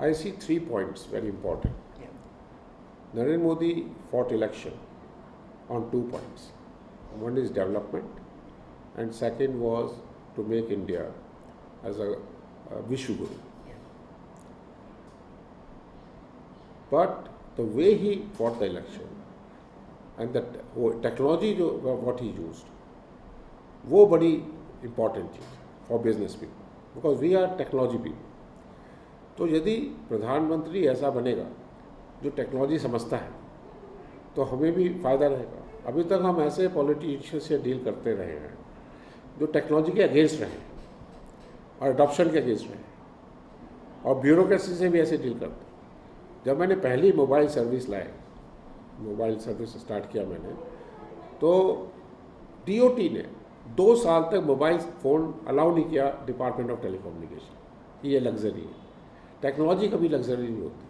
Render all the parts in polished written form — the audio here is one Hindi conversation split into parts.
I see 3 points very important. Yeah. Narendra Modi fought election on 2 points. One is development, and second was to make India as a Vishwaguru. Yeah. But the way he fought the election and the technology what he used, वो बड़ी important cheese for business people, because we are technology people. तो यदि प्रधानमंत्री ऐसा बनेगा जो टेक्नोलॉजी समझता है तो हमें भी फ़ायदा रहेगा. अभी तक हम ऐसे पॉलिटिशियन से डील करते रहे हैं जो टेक्नोलॉजी के अगेंस्ट रहे और अडॉप्शन के अगेंस्ट रहे और ब्यूरोक्रेसी से भी ऐसे डील करते. जब मैंने पहली मोबाइल सर्विस स्टार्ट किया मैंने, तो DOT ने 2 साल तक मोबाइल फ़ोन अलाउ नहीं किया डिपार्टमेंट ऑफ टेलीकम्युनिकेशन. ये लग्जरी है. टेक्नोलॉजी कभी लग्जरी नहीं होती,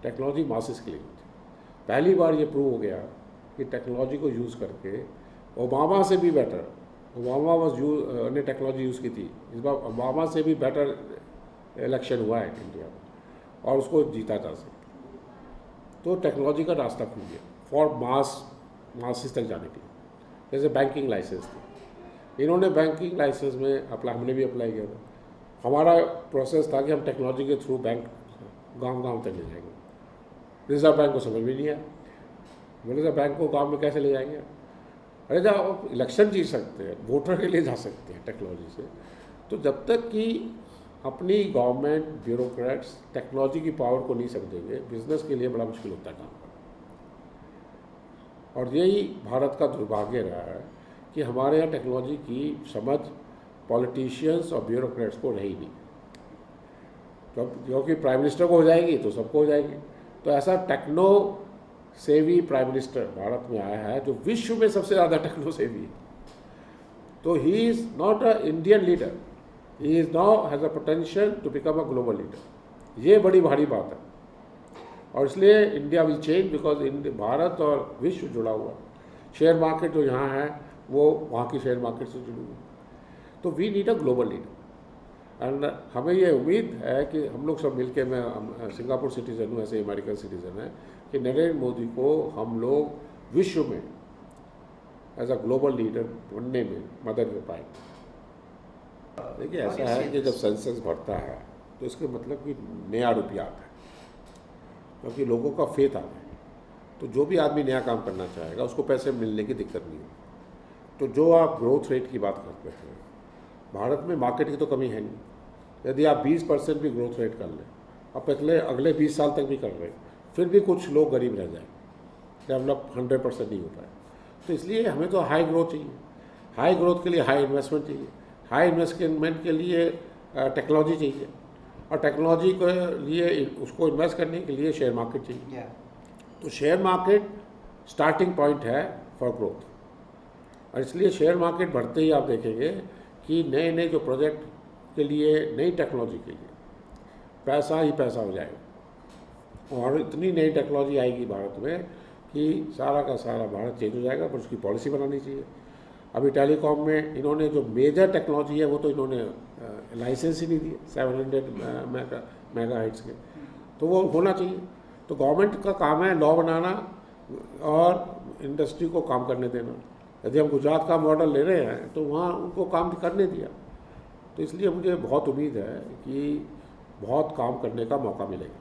टेक्नोलॉजी मासेस के लिए होती. पहली बार ये प्रूव हो गया कि टेक्नोलॉजी को यूज़ करके ओबामा से भी बेटर, ओबामा ने टेक्नोलॉजी यूज़ की थी, इस बार ओबामा से भी बेटर इलेक्शन हुआ है इंडिया में और उसको जीता जा सकता. तो टेक्नोलॉजी का रास्ता खुल गया फॉर मासेस तक जाने के लिए. जैसे बैंकिंग लाइसेंस थी, इन्होंने बैंकिंग लाइसेंस में हमने भी अप्लाई किया था. हमारा प्रोसेस था कि हम टेक्नोलॉजी के थ्रू बैंक गांव तक ले जाएंगे. रिजर्व बैंक को समझ में नहीं आया, बोले बैंक को गांव में कैसे ले जाएंगे. अरे जब आप इलेक्शन जीत सकते हैं, वोटर के लिए जा सकते हैं टेक्नोलॉजी से, तो जब तक कि अपनी गवर्नमेंट ब्यूरोक्रेट्स टेक्नोलॉजी की पावर को नहीं समझेंगे, बिजनेस के लिए बड़ा मुश्किल होता है काम करना. और यही भारत का दुर्भाग्य रहा है कि हमारे यहाँ टेक्नोलॉजी की समझ पॉलिटिशियंस और ब्यूरोक्रेट्स को रही नहीं. तो क्योंकि प्राइम मिनिस्टर को हो जाएगी तो सबको हो जाएगी. तो ऐसा टेक्नो सेवी प्राइम मिनिस्टर भारत में आया है जो विश्व में सबसे ज़्यादा टेक्नो सेवी है. तो he is not a Indian leader, he is now has a potential to become a global leader. ये बड़ी भारी बात है. और इसलिए India will change because Bharat और विश्व जुड़ा हुआ. शेयर मार्केट जो यहाँ है वो वहाँ की शेयर मार्केट से जुड़ी हुई. तो we need a global leader. And हमें ये उम्मीद है कि हम लोग सब मिलके, मैं सिंगापुर सिटीज़न हूँ, ऐसे अमेरिकन सिटीज़न है, कि नरेंद्र मोदी को हम लोग विश्व में एज अ ग्लोबल लीडर बनने में मदद कर पाएंगे. देखिए ऐसा है कि जब सेंसेक्स बढ़ता है तो इसके मतलब कि नया रुपया आता है, क्योंकि लोगों का फेथ आ गया. तो जो भी आदमी नया काम करना चाहेगा उसको पैसे मिलने की दिक्कत नहीं है. तो जो आप ग्रोथ रेट की बात करते हैं, भारत में मार्केट की तो कमी है नहीं. यदि आप 20% भी ग्रोथ रेट कर लें, आप अगले 20 साल तक भी कर रहे हैं, फिर भी कुछ लोग गरीब रह जाए. डेवलप 100% नहीं हो पाए. तो इसलिए हमें तो हाई ग्रोथ चाहिए. हाई ग्रोथ के लिए हाई इन्वेस्टमेंट चाहिए. हाई इन्वेस्टमेंट के लिए टेक्नोलॉजी चाहिए, और टेक्नोलॉजी के लिए उसको इन्वेस्ट करने के लिए शेयर मार्केट चाहिए. तो शेयर मार्केट स्टार्टिंग पॉइंट है फॉर ग्रोथ. और इसलिए शेयर मार्केट बढ़ते ही आप देखेंगे कि नए नए जो प्रोजेक्ट के लिए, नई टेक्नोलॉजी के लिए पैसा ही पैसा हो जाएगा. और इतनी नई टेक्नोलॉजी आएगी भारत में कि सारा का सारा भारत चेंज हो जाएगा. पर उसकी पॉलिसी बनानी चाहिए. अभी टेलीकॉम में इन्होंने जो मेजर टेक्नोलॉजी है वो तो इन्होंने लाइसेंस ही नहीं दिए 700 मेगाहर्ट्ज़ के. तो वो होना चाहिए. तो गवर्नमेंट का काम है लॉ बनाना और इंडस्ट्री को काम करने देना. यदि हम गुजरात का मॉडल ले रहे हैं तो वहाँ उनको काम करने दिया. तो इसलिए मुझे बहुत उम्मीद है कि बहुत काम करने का मौका मिलेगा.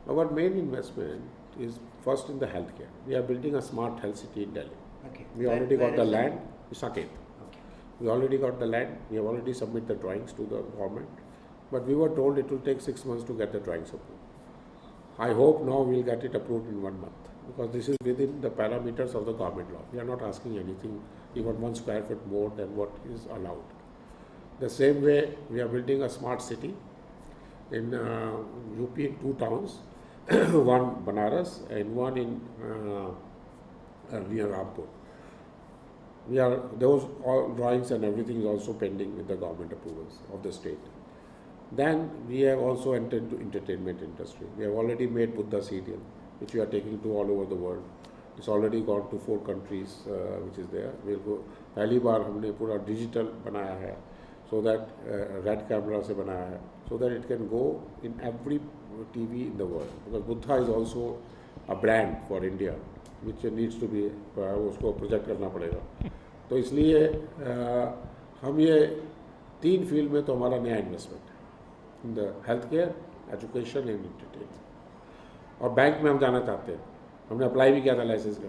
Our main investment is first in the healthcare. We are building a smart health city in Delhi. We already got the land, Saket. We already got the land. We have already submitted the drawings to the government. But we were told it will take 6 months to get the drawings approved. I hope now we will get it approved in 1 month, because this is within the parameters of the government law. We are not asking anything, even 1 square foot more than what is allowed. The same way, we are building a smart city in UP in 2 towns, one Banaras and one in near Rampur. Those all drawings and everything is also pending with the government approvals of the state. Then we have also entered into entertainment industry. We have already made Buddha serial, which we are taking to all over the world. It's already gone to 4 countries, which is there. We'll go. पहली बार हमने पूरा डिजिटल बनाया है. so that red camera से बनाया है, so that it can go in every TV in the world, because Buddha is also a brand for India which needs to be उसको प्रोजेक्ट करना पड़ेगा। तो इसलिए हम ये 3 फील्ड में तो हमारा नया इन्वेस्टमेंट है, in the health care, education and entertainment. और बैंक में हम जाना चाहते हैं, हमने अप्लाई भी किया था लाइसेंस का,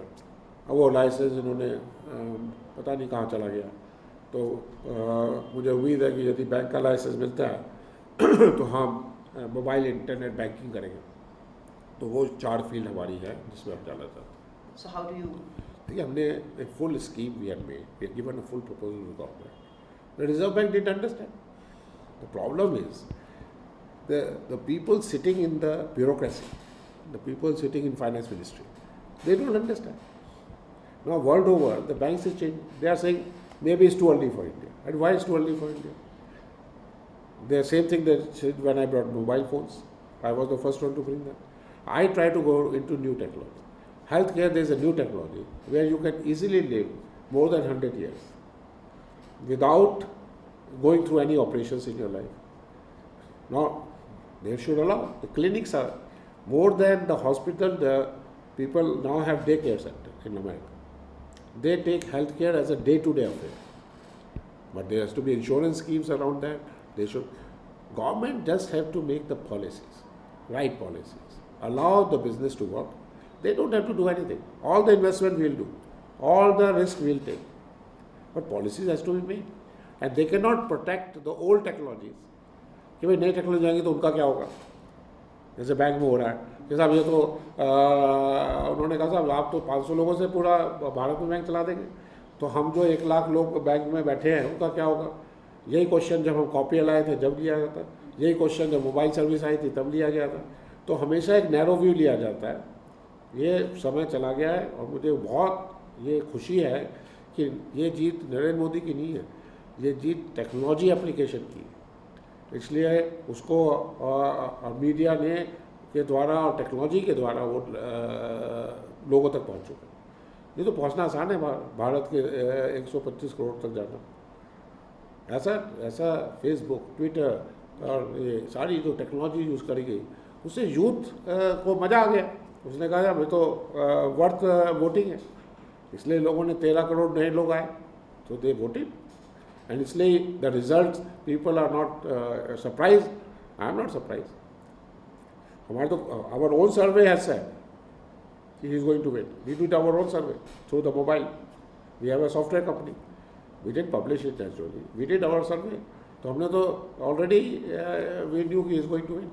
अब वो लाइसेंस इन्होंने पता नहीं कहाँ चला गया। तो मुझे उम्मीद है कि यदि बैंक का लाइसेंस मिलता है तो हम मोबाइल इंटरनेट बैंकिंग करेंगे। तो वो 4 फील्ड हमारी है जिसमें हम जाना चाहते हैं। So how do you? देखिए, हमने एक full scheme we have made, we have given a full proposal to government. The Reserve Bank didn't understand. The problem is the people sitting in the bureaucracy, the people sitting in finance ministry, they don't understand. Now world over the banks is changing. They are saying maybe it's too early for India. And why it's too early for India? The same thing that said when I brought mobile phones. I was the first one to bring them. I try to go into new technology. Healthcare, there is a new technology where you can easily live more than 100 years without going through any operations in your life. Now, they should allow. The clinics are more than the hospital. The people now have daycare center in America. They take healthcare as a day-to-day affair. But there has to be insurance schemes around that. They should. Government just have to make the policies, right policies. Allow the business to work. They don't have to do anything. All the investment we'll do. All the risk we'll take. But policies has to be made. And they cannot protect the old technologies. कि भाई नई टेक्नोलॉजी आएंगी तो उनका क्या होगा? जैसे बैंक में हो रहा है कि साहब ये तो उन्होंने कहा साहब आप तो 500 लोगों से पूरा भारत में बैंक चला देंगे, तो हम जो 1 लाख लोग बैंक में बैठे हैं उनका क्या होगा? यही क्वेश्चन जब हम कॉपी लाए थे जब लिया गया था, यही क्वेश्चन जब मोबाइल सर्विस आई थी तब लिया गया था। तो हमेशा एक नैरो व्यू लिया जाता है। ये समय चला गया है और मुझे बहुत ये खुशी है कि ये जीत नरेंद्र मोदी की नहीं है, ये जीत टेक्नोलॉजी एप्लीकेशन की है। इसलिए उसको मीडिया ने के द्वारा और टेक्नोलॉजी के द्वारा वो लोगों तक पहुँच चुका है। ये तो पहुँचना आसान है, भारत के 125 करोड़ तक जाना। ऐसा फेसबुक, ट्विटर और ये सारी जो टेक्नोलॉजी यूज़ करी गई उससे यूथ को मज़ा आ गया। उसने कहा भाई तो वर्थ वोटिंग है, इसलिए लोगों ने 13 करोड़ नए लोग आए, तो दे वोटेड। एंड इसलिए the result people are not surprise. I am not surprise. हमारे तो our own survey has said he is going to win. We did our own survey through the mobile. We have a software company. We didn't publish it naturally. We did our survey. तो हमने तो already we knew he is going to win.